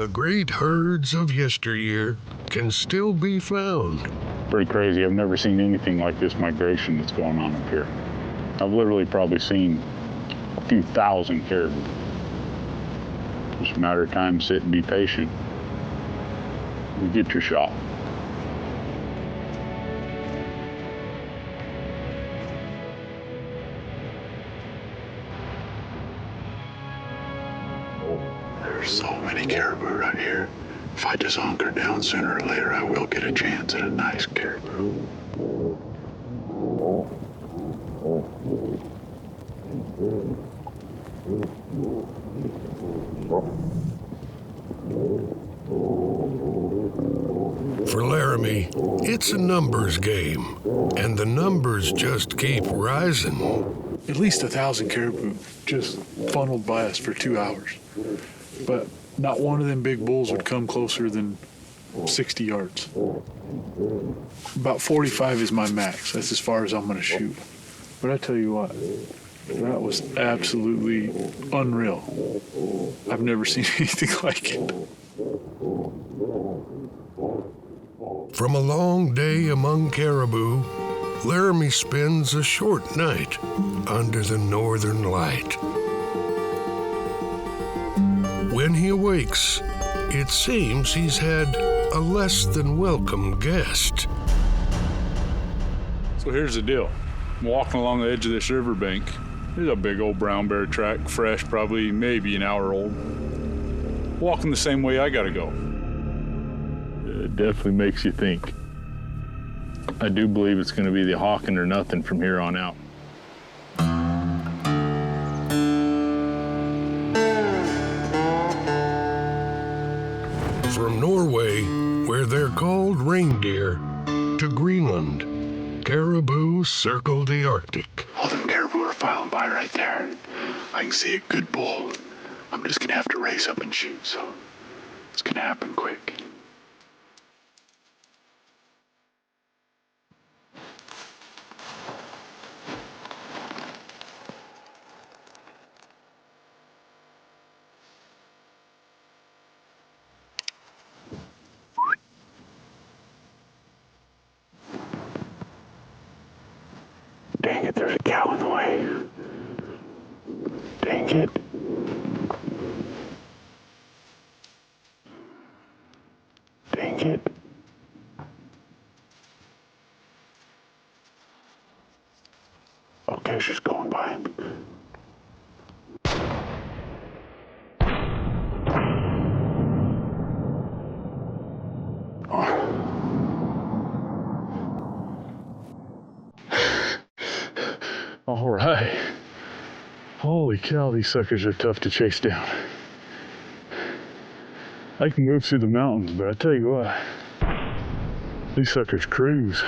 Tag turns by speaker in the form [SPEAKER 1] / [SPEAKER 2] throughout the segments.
[SPEAKER 1] the great herds of yesteryear can still be found.
[SPEAKER 2] Pretty crazy. I've never seen anything like this migration that's going on up here. I've literally probably seen a few thousand caribou. Just a matter of time, sit and be patient. You get your shot.
[SPEAKER 3] There's so many caribou right here. If I just hunker down, sooner or later I will get a chance at a nice caribou.
[SPEAKER 1] For Laramie, it's a numbers game, and the numbers just keep rising.
[SPEAKER 4] At least 1,000 caribou just funneled by us for 2 hours. But not one of them big bulls would come closer than 60 yards. About 45 is my max. That's as far as I'm going to shoot. But I tell you what, that was absolutely unreal. I've never seen anything like it.
[SPEAKER 1] From a long day among caribou, Laramie spends a short night under the northern light. When he awakes, it seems he's had a less than welcome guest.
[SPEAKER 4] So here's the deal. I'm walking along the edge of this riverbank. There's a big old brown bear track, fresh, probably maybe an hour old. Walking the same way I gotta go.
[SPEAKER 2] It definitely makes you think. I do believe it's going to be the hawking or nothing from here on out.
[SPEAKER 1] From Norway, where they're called reindeer, to Greenland, caribou circle the Arctic.
[SPEAKER 3] All them caribou are filing by right there. I can see a good bull. I'm just gonna have to race up and shoot, so it's gonna happen quick. Dang it, there's a cow in the way. Dang it. Dang it. Okay, she's going by.
[SPEAKER 2] All right. Holy cow, these suckers are tough to chase down. I can move through the mountains, but I tell you what, these suckers cruise.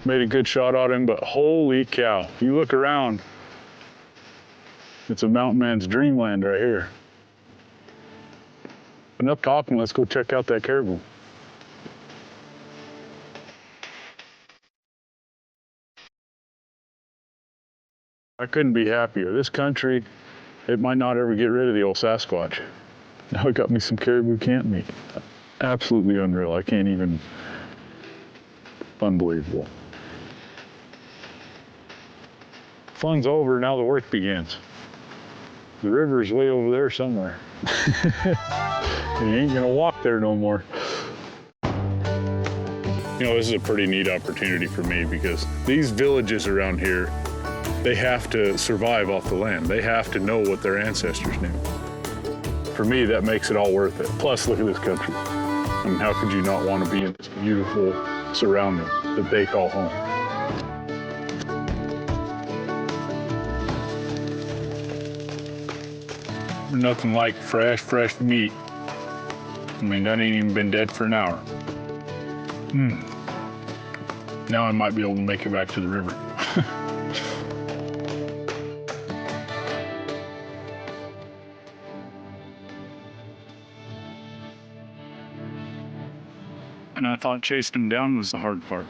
[SPEAKER 2] Made a good shot at him, but holy cow. If you look around, it's a mountain man's dreamland right here. Enough talking, let's go check out that caribou. I couldn't be happier. This country, it might not ever get rid of the old Sasquatch. Now it got me some caribou camp meat. Absolutely unreal. I can't even, unbelievable. Fun's over, now the work begins. The river's way over there somewhere. And you ain't gonna walk there no more. You know, this is a pretty neat opportunity for me because these villages around here, they have to survive off the land. They have to know what their ancestors knew. For me, that makes it all worth it. Plus, look at this country. I mean, how could you not want to be in this beautiful surrounding that they call home? Nothing like fresh meat. I mean, that ain't even been dead for an hour. Now I might be able to make it back to the river. And I thought chasing him down was the hard part.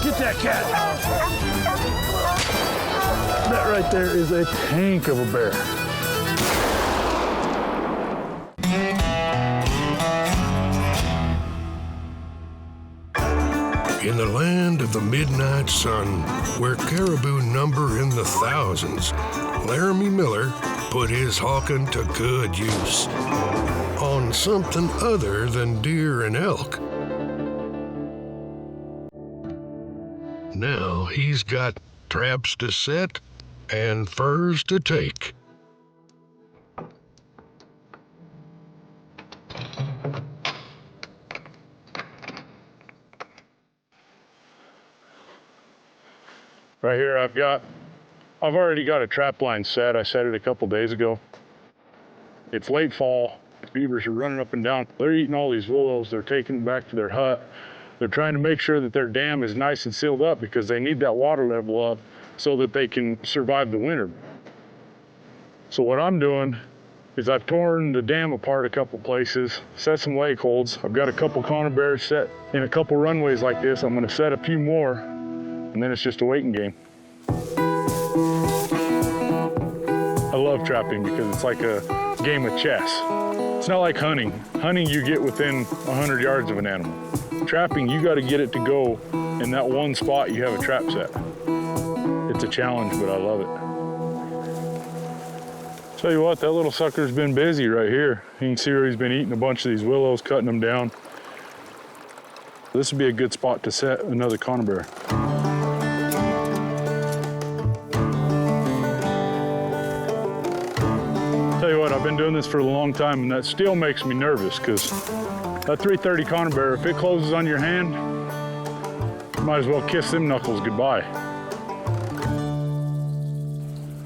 [SPEAKER 4] Get that cat. That right there is a tank of a bear.
[SPEAKER 1] In the land of the midnight sun, where caribou number in the thousands, Laramie Miller put his hawking to good use on something other than deer and elk. Now he's got traps to set and furs to take.
[SPEAKER 2] Right here I've already got a trap line set. I set it a couple days ago. It's late fall. Beavers are running up and down. They're eating all these willows. They're taking them back to their hut. They're trying to make sure that their dam is nice and sealed up because they need that water level up so that they can survive the winter. So what I'm doing is I've torn the dam apart a couple places, set some lake holds. I've got a couple conibears set in a couple runways like this. I'm gonna set a few more, and then it's just a waiting game. I love trapping because it's like a game of chess. It's not like hunting. Hunting, you get within 100 yards of an animal. Trapping, you got to get it to go in that one spot you have a trap set. It's a challenge, but I love it. Tell you what, that little sucker's been busy right here. You can see where he's been eating a bunch of these willows, cutting them down. This would be a good spot to set another conibear. Tell you what, I've been doing this for a long time, and that still makes me nervous because that 330 conibear, if it closes on your hand, you might as well kiss them knuckles goodbye.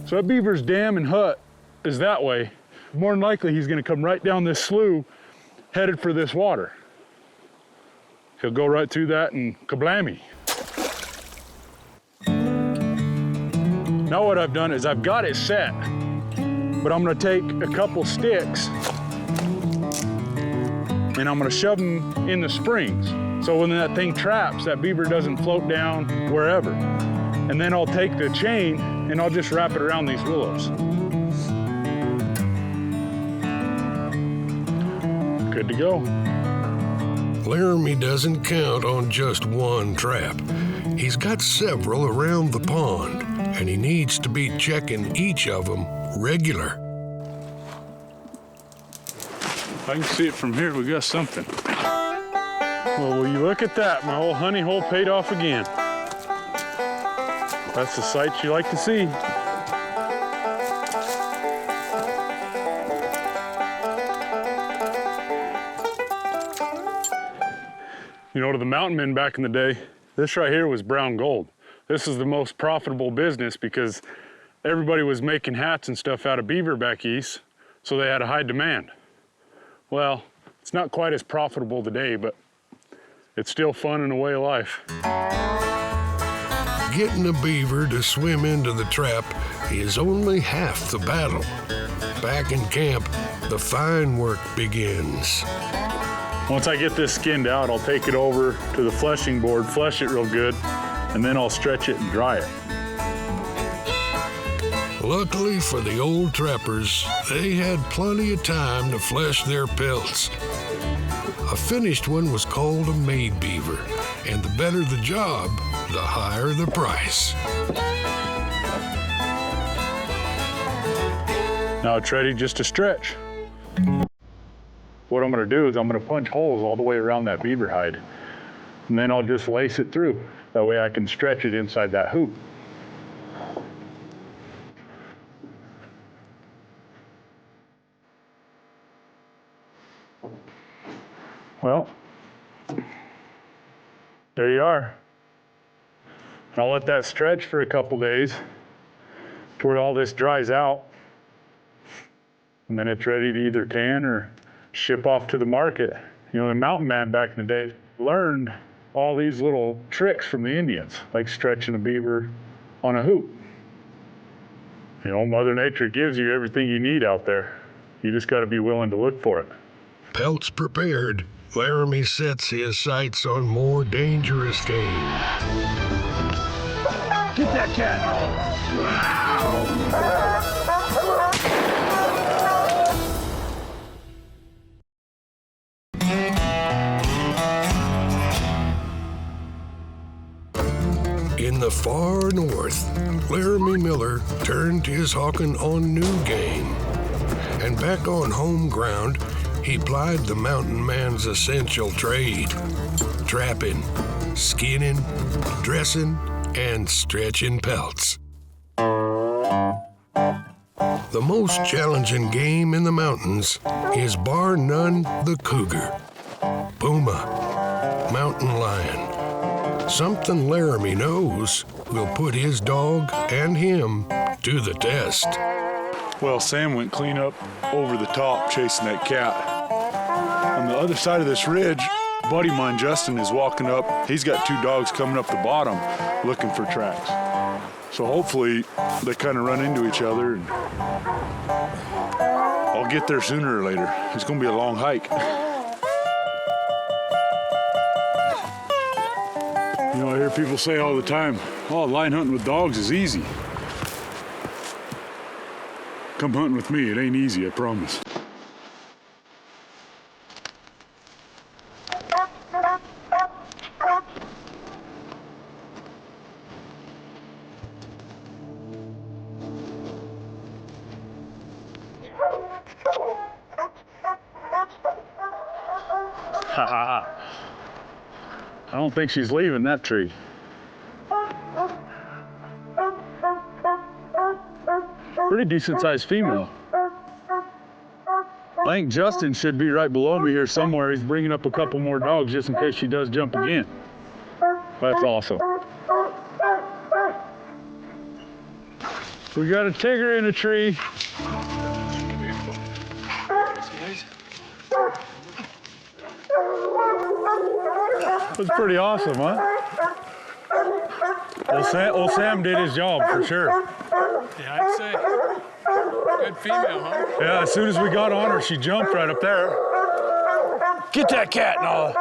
[SPEAKER 2] So that beaver's dam and hut is that way. More than likely, he's gonna come right down this slough, headed for this water. He'll go right through that and kablammy. Now what I've done is I've got it set, but I'm gonna take a couple sticks and I'm gonna shove them in the springs. So when that thing traps, that beaver doesn't float down wherever. And then I'll take the chain and I'll just wrap it around these willows. Good to go.
[SPEAKER 1] Laramie doesn't count on just one trap. He's got several around the pond, and he needs to be checking each of them regular.
[SPEAKER 2] I can see it from here. We got something. Well, will you look at that? My old honey hole paid off again. That's the sight you like to see. You know, to the mountain men back in the day, this right here was brown gold. This is the most profitable business because everybody was making hats and stuff out of beaver back east, so they had a high demand. Well, it's not quite as profitable today, but it's still fun and a way of life.
[SPEAKER 1] Getting a beaver to swim into the trap is only half the battle. Back in camp, the fine work begins.
[SPEAKER 2] Once I get this skinned out, I'll take it over to the fleshing board, flesh it real good, and then I'll stretch it and dry it.
[SPEAKER 1] Luckily for the old trappers, they had plenty of time to flesh their pelts. A finished one was called a made beaver, and the better the job, the higher the price.
[SPEAKER 2] Now it's ready just to stretch. What I'm gonna do is I'm gonna punch holes all the way around that beaver hide, and then I'll just lace it through. That way I can stretch it inside that hoop. Well, there you are. I'll let that stretch for a couple days to where all this dries out, and then it's ready to either tan or ship off to the market. You know, the mountain man back in the day learned all these little tricks from the Indians, like stretching a beaver on a hoop. You know, Mother Nature gives you everything you need out there. You just got to be willing to look for it.
[SPEAKER 1] Pelts prepared, Laramie sets his sights on more dangerous game.
[SPEAKER 4] Get that cat!
[SPEAKER 1] In the far north, Laramie Miller turned his hawking on new game. And back on home ground, he plied the mountain man's essential trade: trapping, skinning, dressing, and stretching pelts. The most challenging game in the mountains is bar none the cougar, puma, mountain lion. Something Laramie knows will put his dog and him to the test.
[SPEAKER 4] Well, Sam went clean up over the top chasing that cat. On the other side of this ridge, a buddy of mine, Justin, is walking up. He's got 2 dogs coming up the bottom looking for tracks. So hopefully they kind of run into each other, and I'll get there sooner or later. It's gonna be a long hike. You know, I hear people say all the time, oh, line hunting with dogs is easy. Come hunting with me, it ain't easy, I promise. I don't think she's leaving that tree. Pretty decent sized female. I think Justin should be right below me here somewhere. He's bringing up a couple more dogs just in case she does jump again. That's awesome. We got a tigger in a tree. That's pretty awesome, huh? Old Sam did his job for sure.
[SPEAKER 5] Yeah, I'd say. Good female, huh?
[SPEAKER 4] Yeah, as soon as we got on her, she jumped right up there. Get that cat, Nala.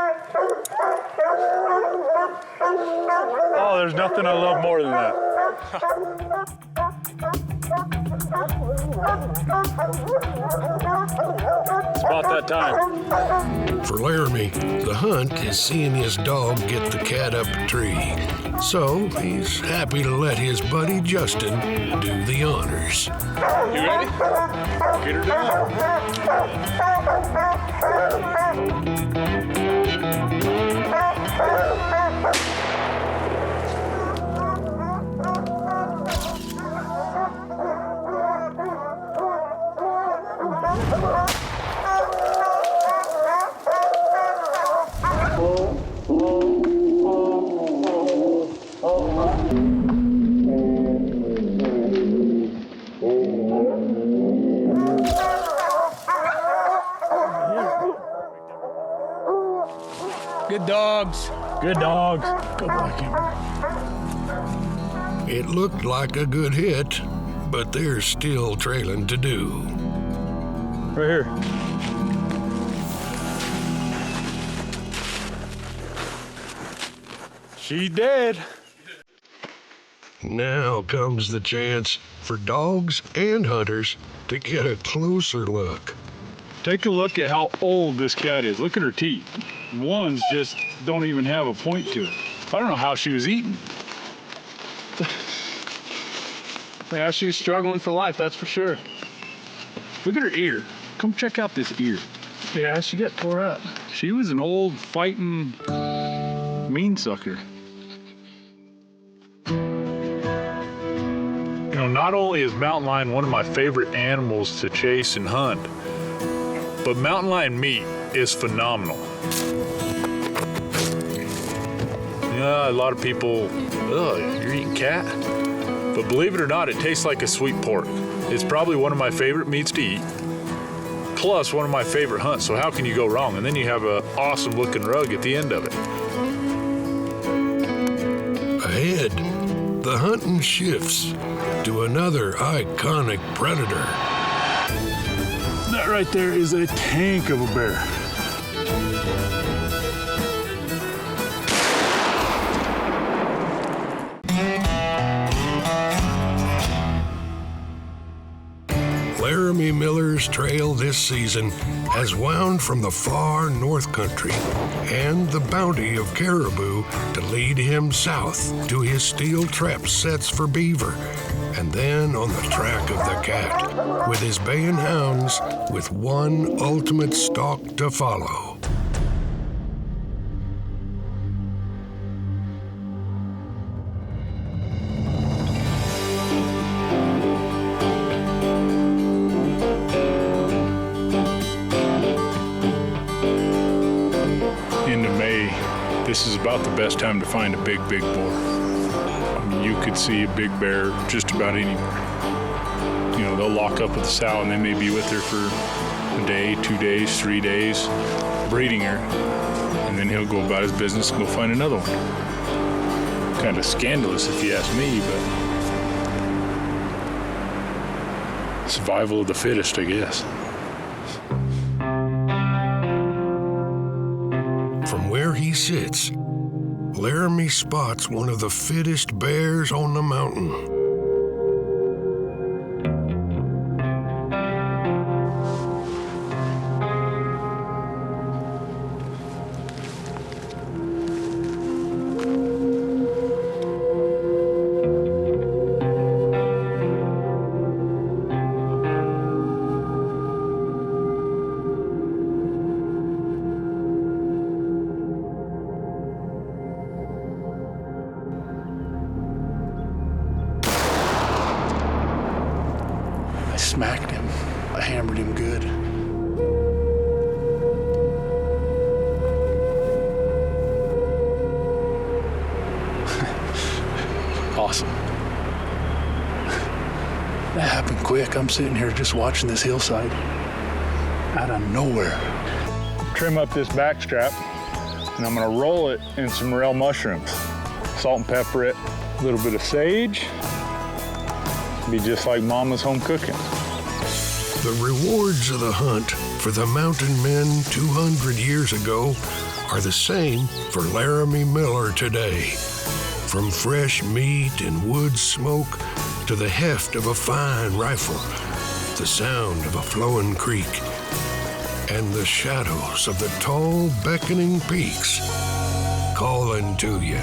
[SPEAKER 4] Oh, there's nothing I love more than that. It's about that time.
[SPEAKER 1] For Laramie, the hunt is seeing his dog get the cat up a tree. So he's happy to let his buddy Justin do the honors.
[SPEAKER 4] You ready? Get her down.
[SPEAKER 5] Good dogs.
[SPEAKER 4] Good dogs. Go back in.
[SPEAKER 1] It looked like a good hit, but there's still trailing to do.
[SPEAKER 4] Right here. She's dead.
[SPEAKER 1] Now comes the chance for dogs and hunters to get a closer look.
[SPEAKER 4] Take a look at how old this cat is. Look at her teeth. Ones just don't even have a point to it. I don't know how she was eating.
[SPEAKER 5] Yeah, she's struggling for life, that's for sure.
[SPEAKER 4] Look at her ear. Come check out this ear.
[SPEAKER 5] Yeah, she got tore up.
[SPEAKER 4] She was an old fighting mean sucker. You know, not only is mountain lion one of my favorite animals to chase and hunt, but mountain lion meat is phenomenal. Yeah, a lot of people, you're eating cat? But believe it or not, it tastes like a sweet pork. It's probably one of my favorite meats to eat, plus one of my favorite hunts, so how can you go wrong? And then you have an awesome looking rug at the end of it.
[SPEAKER 1] Ahead, the hunting shifts to another iconic predator.
[SPEAKER 4] That right there is a tank of a bear.
[SPEAKER 1] Laramie Miller's trail this season has wound from the far north country and the bounty of caribou to lead him south to his steel trap sets for beaver, and then on the track of the cat with his baying hounds with one ultimate stalk to follow.
[SPEAKER 2] Into May, this is about the best time to find a big boar. I mean, you could see a big bear just about anywhere. You know, they'll lock up with the sow and they may be with her for a day, 2 days, 3 days, breeding her, and then he'll go about his business and go find another one. Kind of scandalous if you ask me, but survival of the fittest, I guess.
[SPEAKER 1] From where he sits, Laramie spots one of the fittest bears on the mountain.
[SPEAKER 3] I smacked him. I hammered him good. Awesome. That happened quick. I'm sitting here just watching this hillside out of nowhere.
[SPEAKER 2] Trim up this back strap, and I'm gonna roll it in some morel mushrooms. Salt and pepper it, a little bit of sage. Be just like Mama's home cooking.
[SPEAKER 1] The rewards of the hunt for the mountain men 200 years ago are the same for Laramie Miller today. From fresh meat and wood smoke to the heft of a fine rifle, the sound of a flowing creek, and the shadows of the tall, beckoning peaks calling to you.